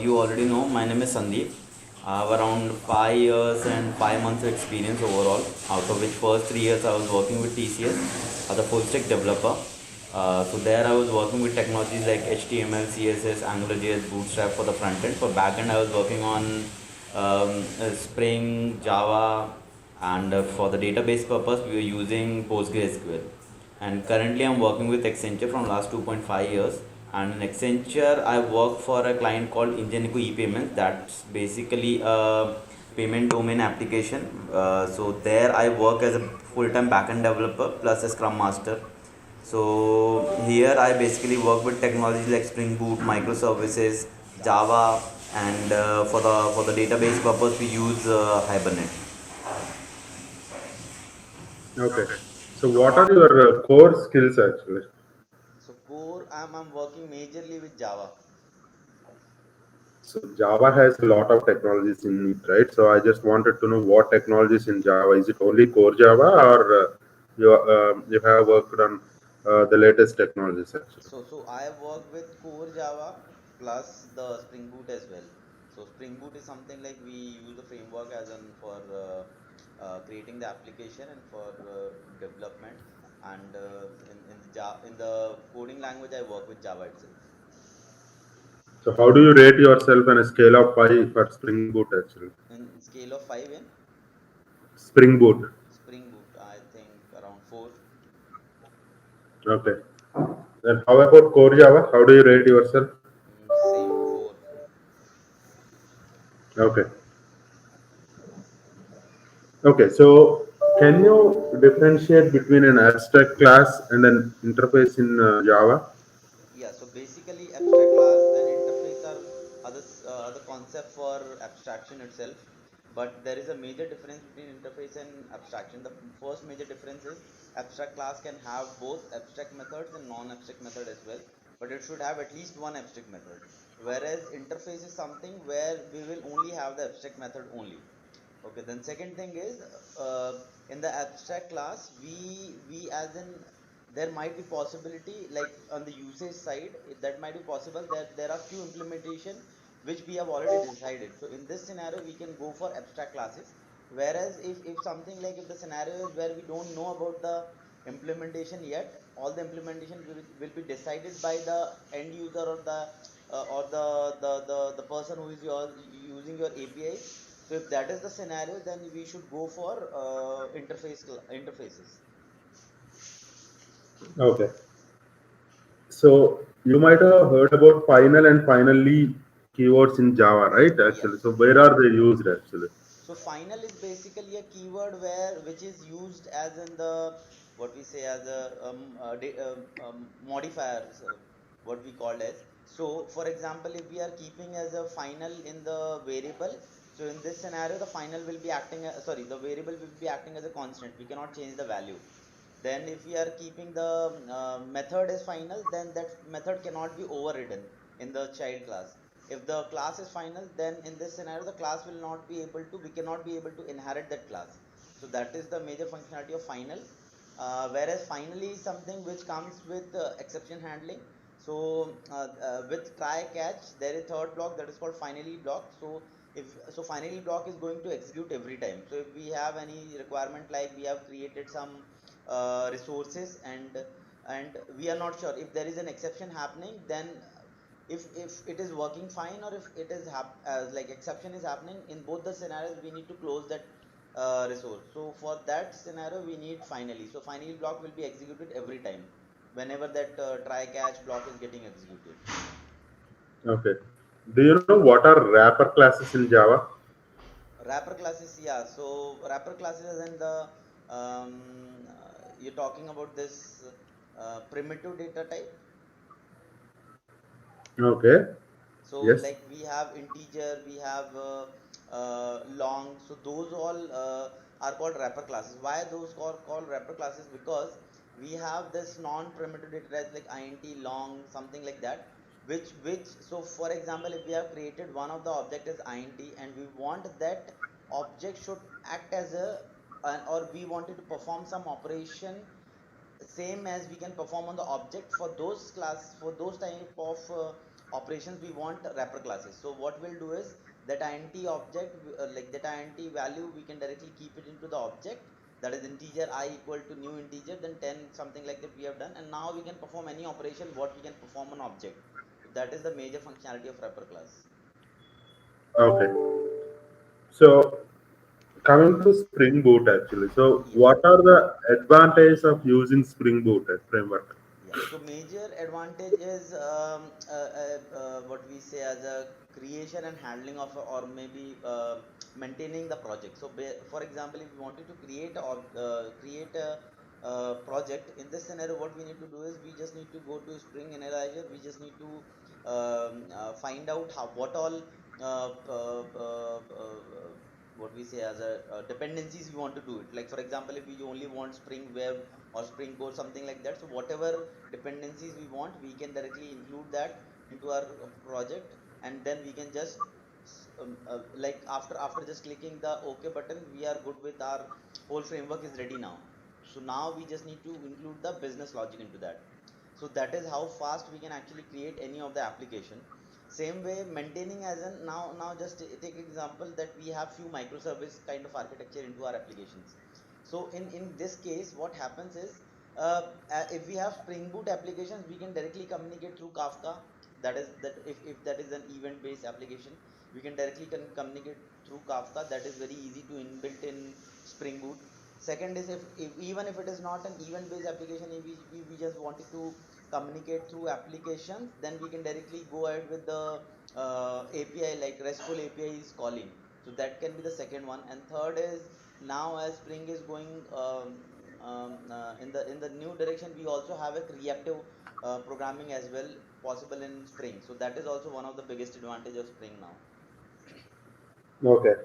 you already know, my name is Sandeep. I have around 5 years and 5 months of experience overall, out of which first 3 years I was working with TCS as a full stack developer. So there I was working with technologies like HTML, CSS, Angularjs, Bootstrap for the front end. For back end I was working on Spring, Java, and for the database purpose we were using PostgreSQL. And currently I'm working with Accenture from last 2.5 years. And in Accenture I work for a client called Ingenico ePayments. That's basically a payment domain application. So there I work as a full-time backend developer plus a scrum master. So here I basically work with technologies like Spring Boot, microservices, Java, and for the database purpose we use Hibernate. Okay. So what are your core skills actually? So core, I'm working majorly with Java. So Java has a lot of technologies in it, right? So I just wanted to know what technologies in Java. Is it only core Java, or you have worked on the latest technologies actually? So I work with core Java plus the Spring Boot as well. So Spring Boot is something like we use the framework as in for creating the application and for development. And in the coding language, I work with Java itself. So how do you rate yourself on a scale of 5 for Spring Boot actually? In scale of 5 in Spring Boot. Spring Boot, I think around 4. Okay. Then how about core Java? How do you rate yourself? Same 4. Okay. Okay. So can you differentiate between an abstract class and an interface in Java? Yeah, so basically abstract class and interface are other concept for abstraction itself, but there is a major difference between interface and abstraction. The first major difference is abstract class can have both abstract methods and non-abstract method as well, but it should have at least one abstract method. Whereas interface is something where we will only have the abstract method only. Okay, then second thing is in the abstract class, we as in there might be possibility like on the usage side that might be possible that there are few implementation which we have already decided. So in this scenario, we can go for abstract classes. Whereas if something like if the scenario is where we don't know about the implementation yet, all the implementation will be decided by the end user or the person who is using your APIs. So if that is the scenario, then we should go for interfaces. Okay. So you might have heard about final and finally keywords in Java, right? Actually, so Yes. where are they used actually? So final is basically a keyword where which is used as in the what we say as a modifier, so what we called as. So for example, if we are keeping as a final in the variable, so in this scenario, the final will be acting as, sorry, the variable will be acting as a constant. We cannot change the value. Then if we are keeping the method as final, then that method cannot be overridden in the child class. If the class is final, then in this scenario the class will not be able to, we cannot be able to inherit that class. So that is the major functionality of final. Whereas finally is something which comes with exception handling. So with try catch, there is third block that is called finally block. So if so finally block is going to execute every time. So if we have any requirement like we have created some resources and we are not sure if there is an exception happening, then if it is working fine or if it is like exception is happening, in both the scenarios we need to close that resource. So for that scenario we need finally, so finally block will be executed every time whenever that try catch block is getting executed. Okay. Do you know what are wrapper classes in Java? Wrapper classes, yeah. So wrapper classes and the you're talking about this primitive data type. Okay. So Yes. like we have integer, we have long. So those all are called wrapper classes. Why those called wrapper classes? Because we have this non-primitive data types like int, long, something like that. Which so for example, if we have created one of the object as int and we want that object should act as a or we wanted to perform some operation same as we can perform on the object, for those class, for those type of operations we want wrapper classes. So what we'll do is that int object, like that int value, we can directly keep it into the object, that is integer I equal to new integer, then 10, something like that we have done, and now we can perform any operation what we can perform on object. So that is the major functionality of wrapper class. Okay. So coming to Spring Boot actually. So Yes. what are the advantages of using Spring Boot as framework? Yeah, so major advantage is what we say as a creation and handling of or maybe maintaining the project. So for example, if we wanted to create a project in this scenario, what we need to do is we just need to go to Spring Analyzer. We just need to find out how what all uh, uh, uh, uh, what we say as a dependencies we want to do it. Like for example, if we only want Spring Web or Spring Core, something like that. So whatever dependencies we want, we can directly include that into our project, and then we can just like after just clicking the OK button, we are good with our whole framework is ready now. So now we just need to include the business logic into that. So that is how fast we can actually create any of the application. Same way maintaining as in now just take example that we have few microservice kind of architecture into our applications. So in this case what happens is if we have Spring Boot applications, we can directly communicate through Kafka. That is that if that is an event based application, we can directly communicate through Kafka. That is very easy to inbuilt in Spring Boot. Second is if even if it is not an event based application, if we just wanted to communicate through applications, then we can directly go ahead with the API, like RESTful API is calling. So that can be the second one. And third is now as Spring is going in the new direction, we also have a reactive programming as well possible in Spring. So that is also one of the biggest advantage of Spring now. Okay.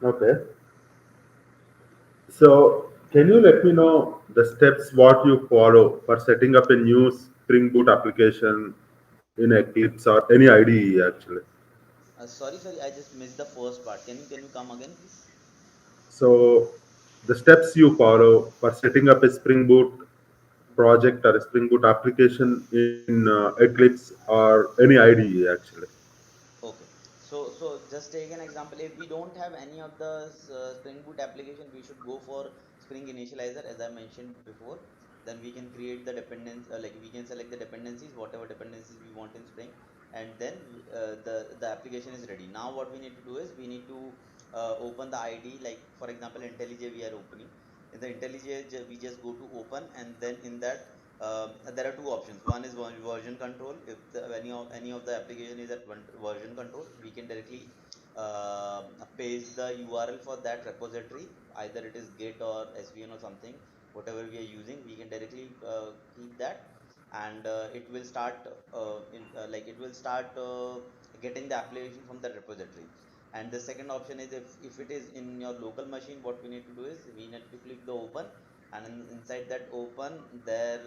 Okay. So can you let me know the steps what you follow for setting up a new Spring Boot application in Eclipse or any IDE actually? Sorry, I just missed the first part. Can you come again, please? So the steps you follow for setting up a Spring Boot project or a Spring Boot application in Eclipse or any IDE actually. Okay, so just take an example. If we don't have any of the Spring Boot application, we should go for Spring Initializer, as I mentioned before. Then we can create the dependence, like we can select the dependencies, whatever dependencies we want in Spring, and then the application is ready. Now what we need to do is we need to open the ID. Like for example, IntelliJ we are opening. In the IntelliJ, we just go to open, and then in that there are two options. One is version control. If any of the application is at one version control, we can directly paste the URL for that repository. Either it is Git or SVN or something, whatever we are using, we can directly keep that, and it will start like it will start getting the application from the repository. And the second option is if it is in your local machine, what we need to do is we need to click the open, and inside that open there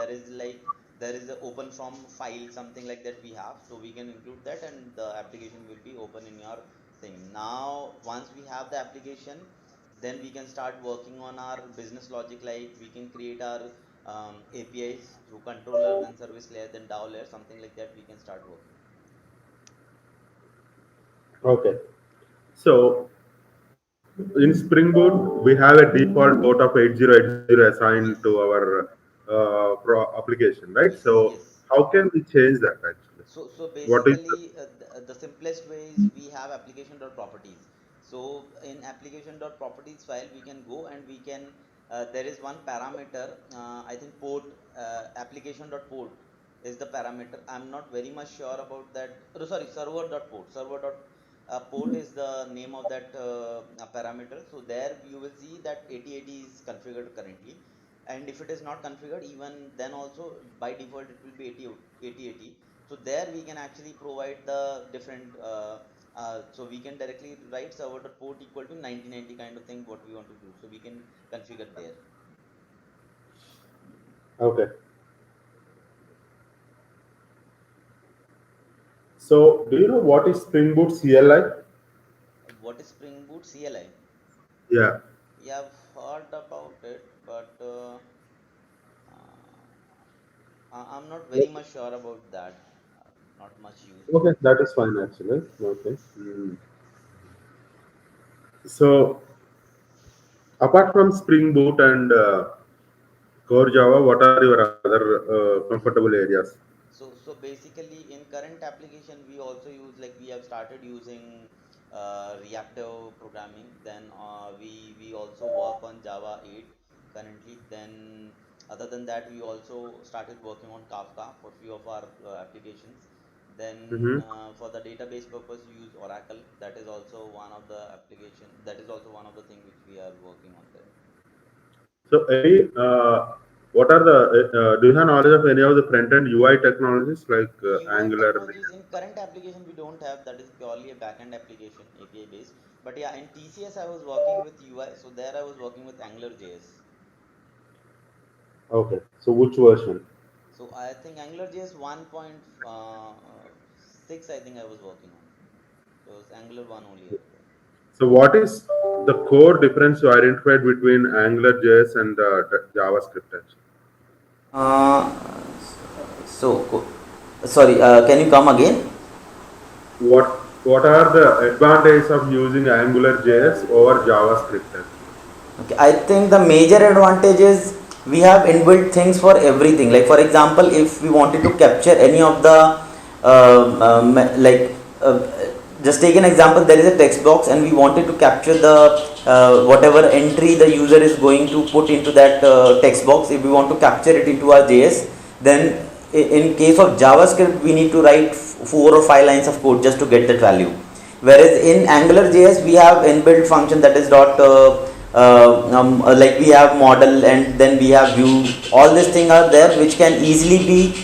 is like there is a open from file, something like that we have, so we can include that and the application will be open in your thing. Now once we have the application, then we can start working on our business logic. Like we can create our APIs through controller, then service layer, then DAO layer, something like that we can start working. Okay. So in Spring Boot, we have a default port of 8080 assigned to Yes, our application, right? yes, So yes. how can we change that actually? So What is basically, the simplest way is we have application.properties. So in application.properties file, we can go and we can there is one parameter. I think port application.port is the parameter. I'm not very much sure about that. Oh, sorry, server.port. Port is the name of that parameter. So there you will see that 8080 is configured currently, and if it is not configured, even then also by default it will be 8080. So there we can actually provide the different so we can directly write server.port equal to 1990 kind of thing what we want to do, so we can configure there. okay? So do you know what is Spring Boot CLI? What is Spring Boot CLI? Yeah. Yeah, I've heard about it, but uh, I'm not very much sure about that. not much used. Okay, that is fine actually. Okay. So apart from Spring Boot and Core Java, what are your other comfortable areas? So basically in current application we also use, like we have started using reactive programming. Then we also work on Java 8 currently. Then other than that we also started working on Kafka for few of our applications. Then Mm-hmm. for the database purpose we use Oracle. That is also one of the application, that is also one of the thing which we are working on there. So, any what are the do you have knowledge of any of the front end UI technologies like UI Angular? technologies in current application we don't have, that is purely a backend application, API based. But yeah, in TCS I was working with UI, so there I was working with Angularjs. Okay, so which version? So I think Angularjs 1.6 I think I was working on. So it was Angular 1 only earlier. So, what is the core difference you identified between AngularJS and JavaScript? Actually? Uh, Sorry, can you come again? What are the advantages of using AngularJS over JavaScript? Actually? Okay, I think the major advantage is we have inbuilt things for everything. Like for example, if we wanted to capture any of the like just take an example, there is a text box and we wanted to capture the whatever entry the user is going to put into that text box. If we want to capture it into our JS, then in case of JavaScript we need to write 4 or 5 lines of code just to get that value. Whereas in AngularJS we have inbuilt function, that is dot like we have model and then we have view. All these things are there which can easily be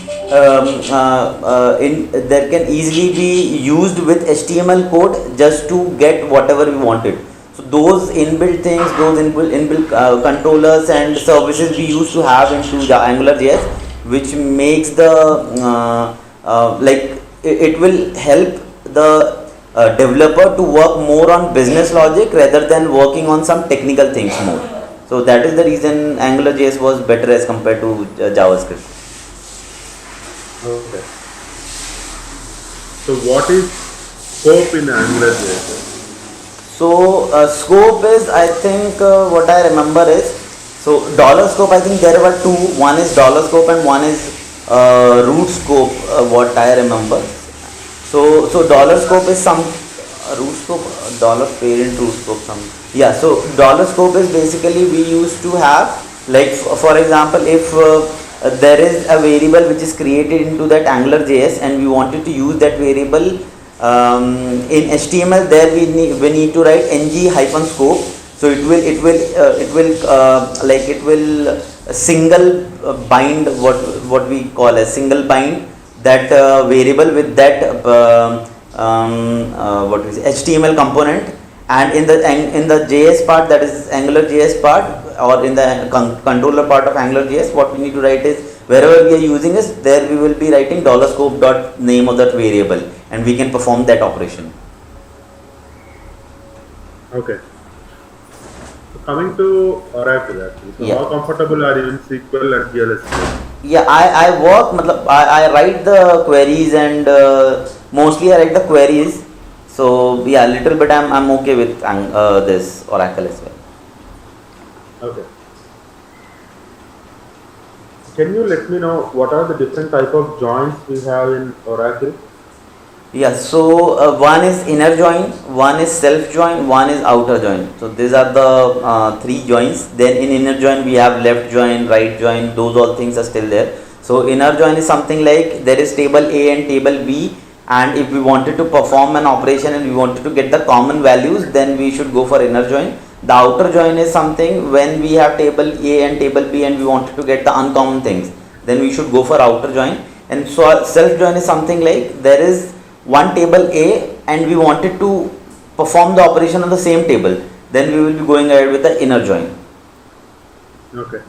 that can easily be used with HTML code just to get whatever we wanted. So those inbuilt things, those inbuilt controllers and services we used to have into the AngularJS, which makes the like it will help the developer to work more on business logic rather than working on some technical things more. So that is the reason AngularJS was better as compared to JavaScript. Okay. So, what is scope in AngularJS? So scope is, I think what I remember is, so dollar scope, I think there were two. One is dollar scope and one is root scope. What I remember. So dollar scope is some root scope, dollar parent root scope some. Yeah. So dollar scope is basically we used to have, like for example, if there is a variable which is created into that AngularJS and we wanted to use that variable in HTML, there we need to write ng hyphen scope. So it will single bind, what we call a single bind that variable with that what is HTML component. And in the JS part, that is AngularJS part, or in the controller part of AngularJS, what we need to write is, wherever we are using is, there we will be writing dollar scope dot name of that variable, and we can perform that operation. Okay. So coming to Oracle actually. So, Yeah. how comfortable are you in SQL and GLS? Yeah, I work, I write the queries, and mostly I write the queries. So yeah, little bit I'm okay with this Oracle as well. Okay. Can you let me know what are the different type of joins we have in Oracle? Yeah, so one is inner join, one is self join, one is outer join. So these are the three joins. Then in inner join we have left join, right join, those all things are still there. So inner join is something like there is table A and table B, and if we wanted to perform an operation and we wanted to get the common values, then we should go for inner join. The outer join is something when we have table A and table B and we wanted to get the uncommon things, then we should go for outer join. And so self join is something like there is one table A and we wanted to perform the operation on the same table, then we will be going ahead with the inner join. Okay.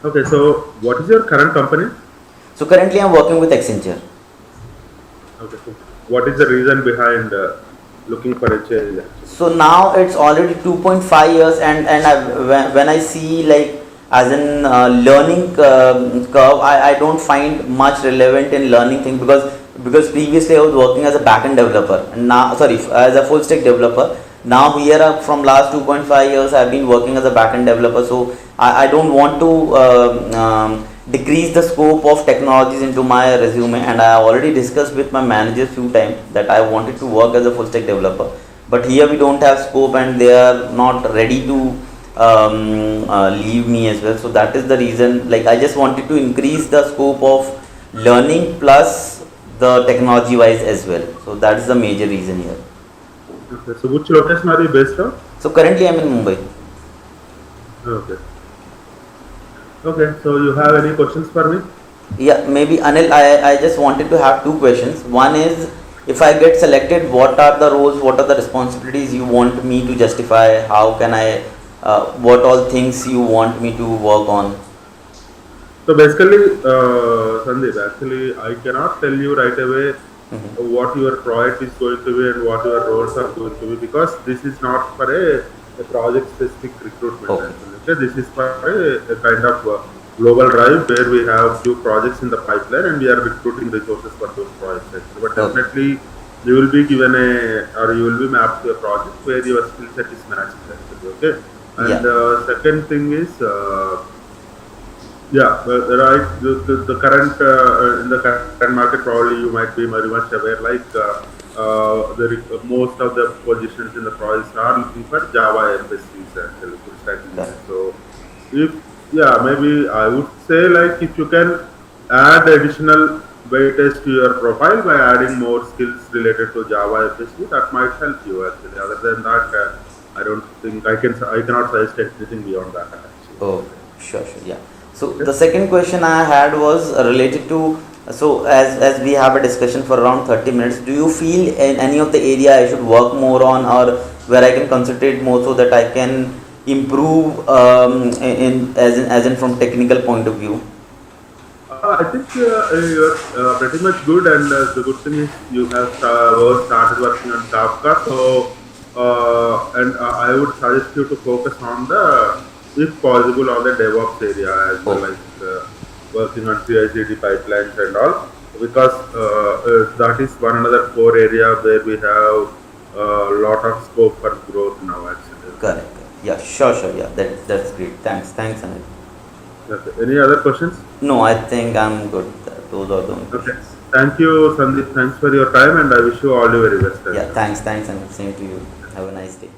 Okay. So, what is your current company? So currently I am working with Accenture. Okay. So what is the reason behind looking for a change? So now it's already 2.5 years, and when I see, like as in learning curve, I don't find much relevant in learning thing, because previously I was working as a backend developer, and now, sorry, as a full stack developer. Now here from last 2.5 years I've been working as a backend developer, so I don't want to decrease the scope of technologies into my resume, and I already discussed with my manager few times that I wanted to work as a full stack developer, but here we don't have scope and they are not ready to leave me as well. So that is the reason, like, I just wanted to increase the scope of learning plus the technology wise as well. So that is the major reason here. Okay. So which location are you based on? So currently I'm in Mumbai. Okay. Okay. So you have any questions for me? Yeah, maybe Anil, I just wanted to have two questions. One is, if I get selected, what are the roles, what are the responsibilities you want me to justify? How can I, what all things you want me to work on? So basically, Sandeep, actually, I cannot tell you right away what your project is going to be and what your roles are going to be, because this is not for a project specific recruitment. Okay. Actually. Okay? This is for a kind of global drive where we have few projects in the pipeline and we are recruiting resources for those projects. Actually. But definitely, you will be given or you will be mapped to a project where your skill set is matched. Actually, okay. And second thing is. Yeah, right. The current in the current market, probably you might be very much aware. Like most of the positions in the projects are looking for Java FSCs actually, full stack engineers. So, if maybe I would say, like, if you can add additional weightage to your profile by adding more skills related to Java FSC, that might help you actually. Other than that, I don't think I cannot suggest anything beyond that actually. Oh, sure, yeah. So the second question I had was related to, so as we have a discussion for around 30 minutes, do you feel in any of the area I should work more on, or where I can concentrate more so that I can improve as in from technical point of view? I think you're pretty much good, and the good thing is you have started working on Kafka. So, and I would suggest you to focus on if possible, on the DevOps area as well, like working on CI/CD pipelines and all, because that is one another core area where we have a lot of scope for growth now. Actually. Correct. Yeah. Sure. Yeah. That's great. Thanks, Anil. Okay. Any other questions? No, I think I'm good. Those are the only questions. Okay. Thank you, Sandeep. Thanks for your time, and I wish you all the very best. Yeah. Thanks, and same to you. Have a nice day.